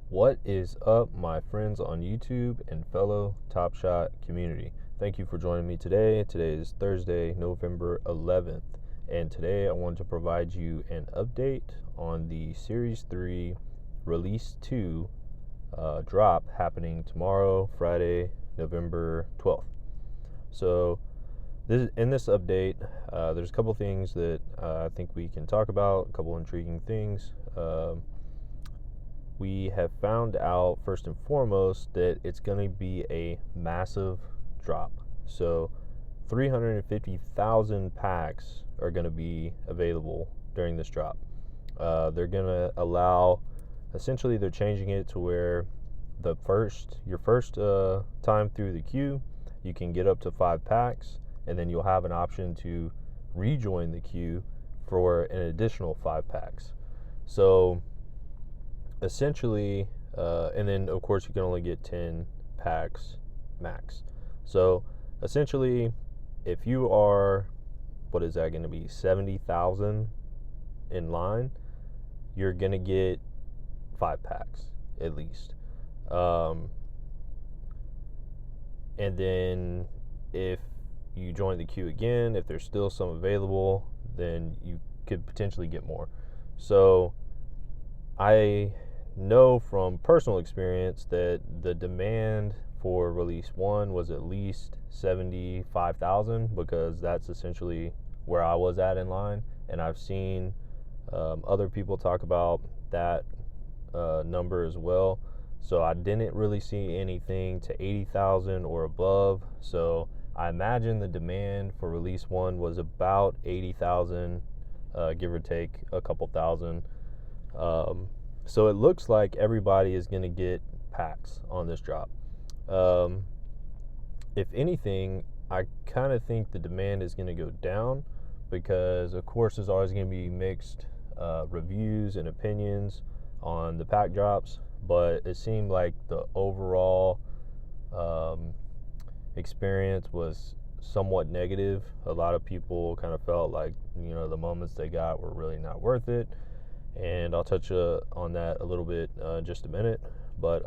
What is up, my friends on YouTube and fellow Top Shot community? Thank you for joining me today. Today is Thursday, November 11th, and today I want to provide you an update on the Series 3 Release 2 drop happening tomorrow, Friday, November 12th. So, in this update, there's a couple things that I think we can talk about, a couple intriguing things. We have found out, first and foremost, that it's going to be a massive drop. So 350,000 packs are going to be available during this drop. They're going to allow, essentially they're changing it to where your first time through the queue, you can get up to 5 packs, and then you'll have an option to rejoin the queue for an additional 5 packs. So essentially, and then of course you can only get 10 packs max. So essentially, if you are, what is that going to be, 70,000 in line, you're going to get 5 packs at least. And then if you join the queue again, if there's still some available, then you could potentially get more. So I know from personal experience that the demand for Release 1 was at least 75,000, because that's essentially where I was at in line, and I've seen other people talk about that number as well. So I didn't really see anything to 80,000 or above. So I imagine the demand for Release 1 was about 80,000, give or take a couple thousand. So it looks like everybody is going to get packs on this drop. If anything, I kind of think the demand is going to go down, because of course there's always going to be mixed reviews and opinions on the pack drops, but it seemed like the overall experience was somewhat negative. A lot of people kind of felt like, the moments they got were really not worth it, and I'll touch on that a little bit in just a minute. But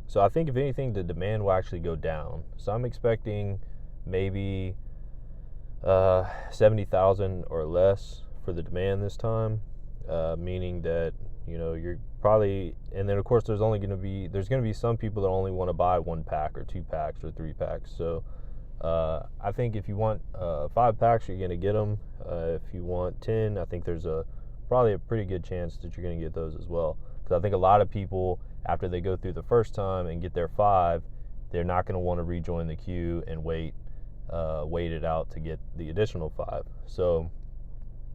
so I think if anything, the demand will actually go down. So I'm expecting maybe 70,000 or less for the demand this time, meaning that you're probably, and then of course there's going to be some people that only want to buy 1 pack or 2 packs or 3 packs. So I think if you want 5 packs, you're going to get them. If you want 10, I think there's probably a pretty good chance that you're going to get those as well. Because I think a lot of people, after they go through the first time and get their 5, they're not going to want to rejoin the queue and wait it out to get the additional 5. So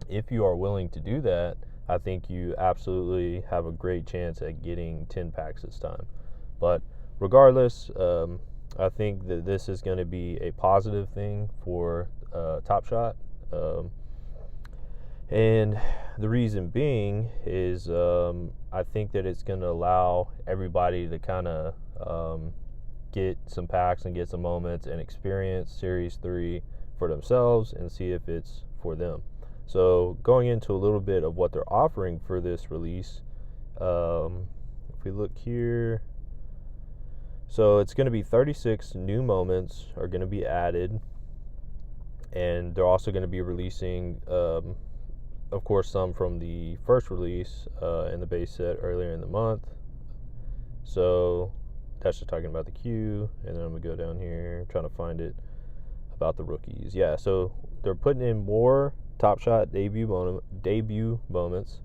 if you are willing to do that, I think you absolutely have a great chance at getting 10 packs this time. But regardless, I think that this is going to be a positive thing for Top Shot. And the reason being is I think that it's going to allow everybody to kind of get some packs and get some moments and experience Series 3 for themselves and see if it's for them. So going into a little bit of what they're offering for this release, if we look here, so it's going to be 36 new moments are going to be added, and they're also going to be releasing of course some from the first release in the base set earlier in the month. So that's just talking about the queue, and then I'm going to go down here trying to find it about the rookies. Yeah, so they're putting in more Top Shot debut moments,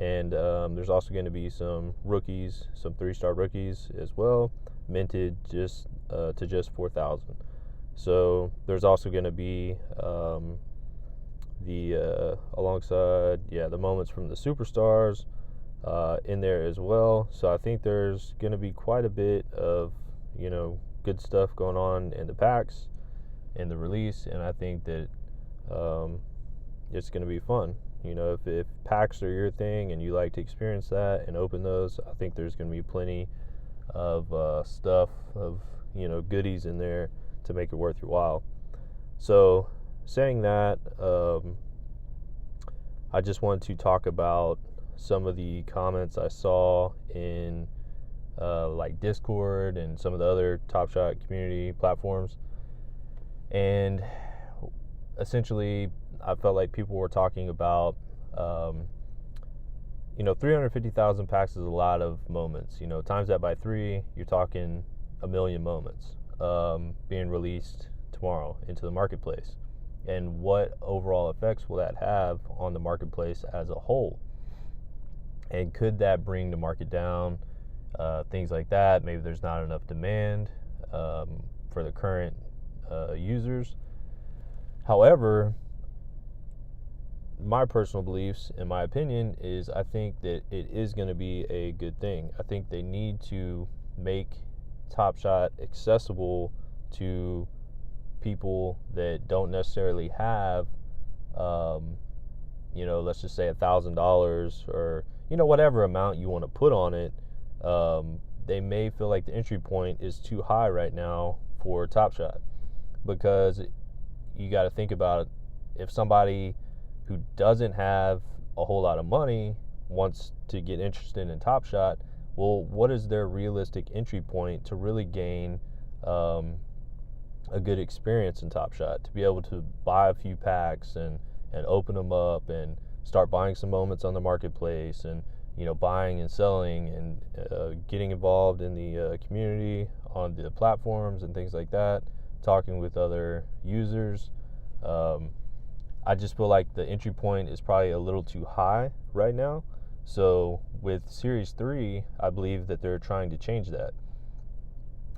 and there's also going to be some rookies, some 3-star rookies as well, minted just to just 4,000. So there's also going to be alongside the moments from the superstars in there as well. So I think there's going to be quite a bit of good stuff going on in the packs in the release, and I think that it's going to be fun. If packs are your thing and you like to experience that and open those, I think there's going to be plenty of stuff, of goodies in there to make it worth your while. So saying that, I just wanted to talk about some of the comments I saw in like Discord and some of the other Top Shot community platforms. And essentially, I felt like people were talking about, 350,000 packs is a lot of moments. Times that by 3, you're talking a million moments being released tomorrow into the marketplace. And what overall effects will that have on the marketplace as a whole? And could that bring the market down? Things like that. Maybe there's not enough demand for the current users. However, my personal beliefs, in my opinion, is I think that it is going to be a good thing. I think they need to make Top Shot accessible to people that don't necessarily have, let's just say $1,000 or, whatever amount you want to put on it. They may feel like the entry point is too high right now for Top Shot, because you got to think about it. If somebody who doesn't have a whole lot of money wants to get interested in Top Shot, well, what is their realistic entry point to really gain a good experience in Top Shot, to be able to buy a few packs and open them up and start buying some moments on the marketplace, and buying and selling and getting involved in the community on the platforms and things like that, talking with other users. I just feel like the entry point is probably a little too high right now. So with Series 3, I believe that they're trying to change that.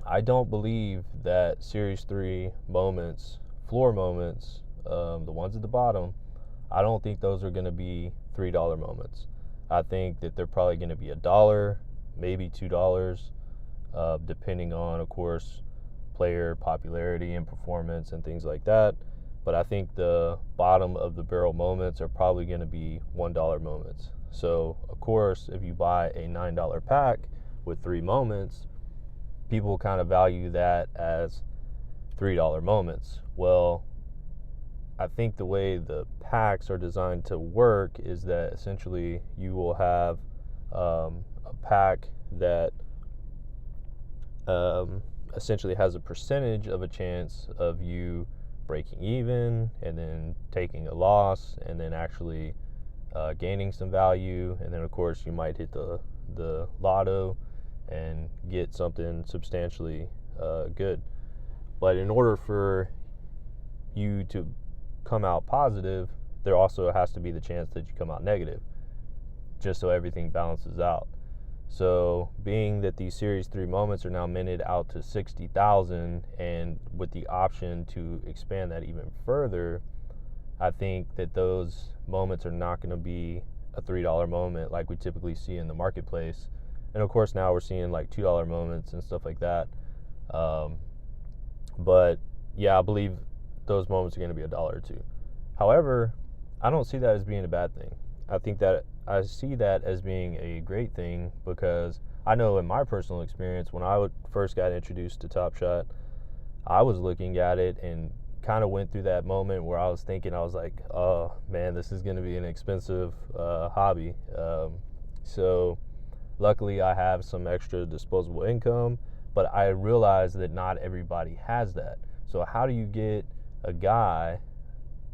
I don't believe that Series 3 moments, floor moments, the ones at the bottom, I don't think those are going to be $3 moments. I think that they're probably going to be $1, maybe $2, depending on, of course, player popularity and performance and things like that. But I think the bottom of the barrel moments are probably going to be $1 moments. So, of course, if you buy a $9 pack with 3 moments, people kind of value that as $3 moments. Well, I think the way the packs are designed to work is that essentially you will have a pack that essentially has a percentage of a chance of you breaking even, and then taking a loss, and then actually gaining some value, and then of course you might hit the lotto and get something substantially good. But in order for you to come out positive, there also has to be the chance that you come out negative, just so everything balances out. So being that these Series 3 moments are now minted out to 60,000, and with the option to expand that even further, I think that those moments are not going to be a $3 moment like we typically see in the marketplace. And of course now we're seeing like $2 moments and stuff like that. But yeah, I believe those moments are going to be $1 or $2. However, I don't see that as being a bad thing. I see that as being a great thing, because I know in my personal experience, when I first got introduced to Top Shot, I was looking at it and kind of went through that moment where I was thinking, I was like, oh man, this is going to be an expensive hobby. So luckily I have some extra disposable income, but I realized that not everybody has that. So how do you get a guy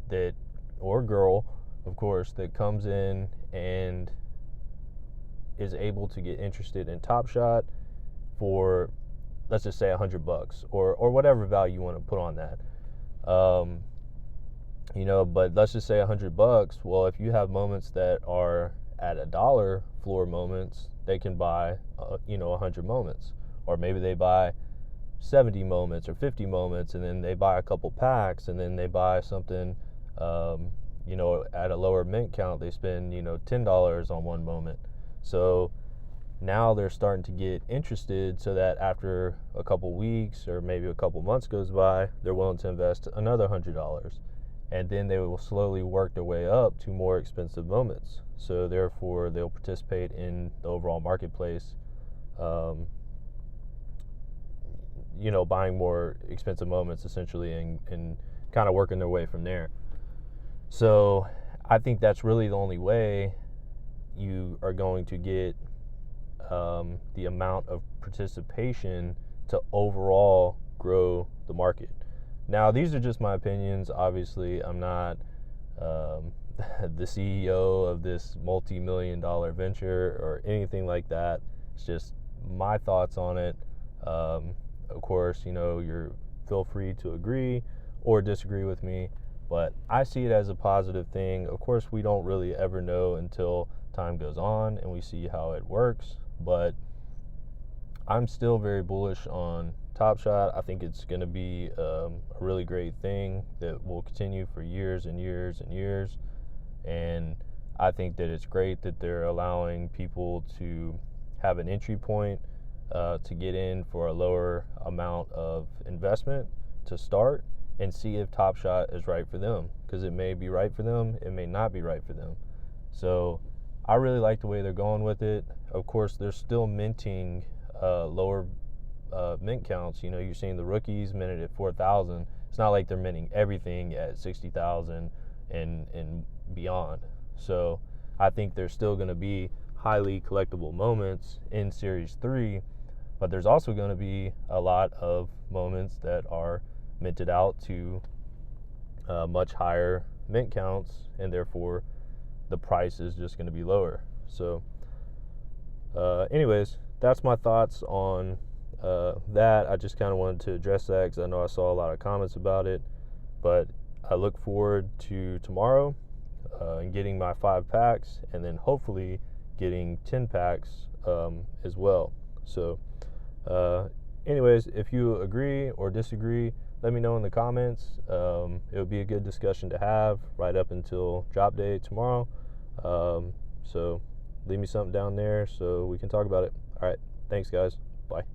that, or girl, of course, that comes in and is able to get interested in Top Shot for, let's just say $100 or whatever value you want to put on that. But let's just say $100. Well, if you have moments that are at $1 floor moments, they can buy 100 moments, or maybe they buy 70 moments or 50 moments, and then they buy a couple packs, and then they buy something at a lower mint count, they spend $10 on one moment. So now they're starting to get interested, so that after a couple weeks or maybe a couple months goes by, they're willing to invest another $100, and then they will slowly work their way up to more expensive moments. So therefore they'll participate in the overall marketplace, buying more expensive moments essentially, and kind of working their way from there. So I think that's really the only way you are going to get the amount of participation to overall grow the market. Now, these are just my opinions. Obviously, I'm not the CEO of this multi-million-dollar venture or anything like that. It's just my thoughts on it. Of course, you're feel free to agree or disagree with me, but I see it as a positive thing. Of course, we don't really ever know until time goes on and we see how it works, but I'm still very bullish on Top Shot. I think it's going to be a really great thing that will continue for years and years and years. And I think that it's great that they're allowing people to have an entry point to get in for a lower amount of investment to start and see if Top Shot is right for them, because it may be right for them, it may not be right for them. So I really like the way they're going with it. Of course, they're still minting lower mint counts. You're seeing the rookies minted at 4,000. It's not like they're minting everything at 60,000 and beyond. So I think there's still going to be highly collectible moments in Series 3, but there's also going to be a lot of moments that are minted out to much higher mint counts, and therefore the price is just going to be lower. So anyways, that's my thoughts on that. I just kind of wanted to address that because I know I saw a lot of comments about it, but I look forward to tomorrow and getting my 5 packs, and then hopefully getting 10 packs as well. So anyways, if you agree or disagree, let me know in the comments. It would be a good discussion to have right up until drop day tomorrow. So leave me something down there so we can talk about it. All right, thanks guys. Bye.